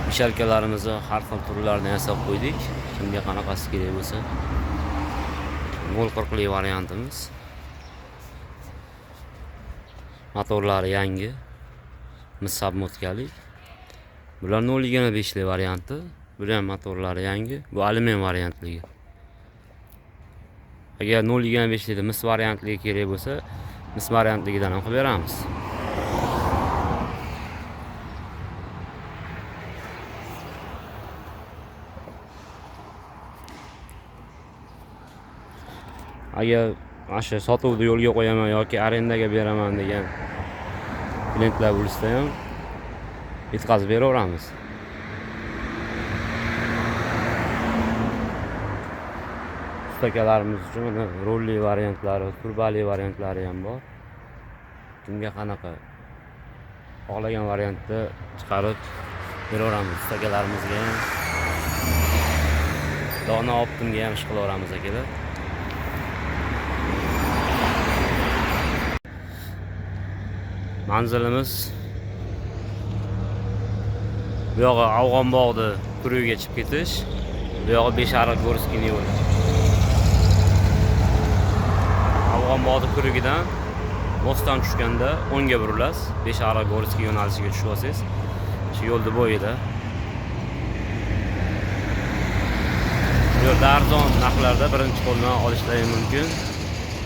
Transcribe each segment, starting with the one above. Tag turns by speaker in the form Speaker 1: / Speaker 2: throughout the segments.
Speaker 1: Mishalkalarimizni har xil turlarini yasab qo'ydik. Kimga qanaqasi kerak bo'lsa. 0.40 lik variantimiz. Motorlari yangi. Mis sabmotkalik. Bular 0.25 lik varianti. Bu ham motorlari yangi. Bu alyumin variantligi. Agar 0.25 likda mis variantligi kerak bo'lsa, mis variantligidan ham qilib beramiz. Agar mana shu sotuvni yo'lga qo'yaman yoki arendaga beraman degan klientlar bo'lsa ham yetkazib beraveramiz. Ustakalarimiz uchun mana rolli variantlari, turbali variantlari ham bor. Kimga qanaqa xohlagan variantda chiqarib beraveramiz. Ustakalarimizga ham dona optimga ham ish qilaveramiz akalar. Manzilimiz bu yog'i Afg'onbog'ni turugiga chiqib ketish, bu yog'i Beshariq Gorskiy yo'li. Afg'onbog'ni turugidan mostdan tushganda o'ngga burilasiz, Beshariq Gorskiy yo'nalishiga tushib olsangiz, shu yo'lni bo'yida. Bu yerda arzon narxlarda birinchi qo'ldan olishlari mumkin.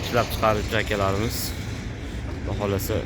Speaker 1: Ishlab chiqaruvchi akalarimiz xohlasa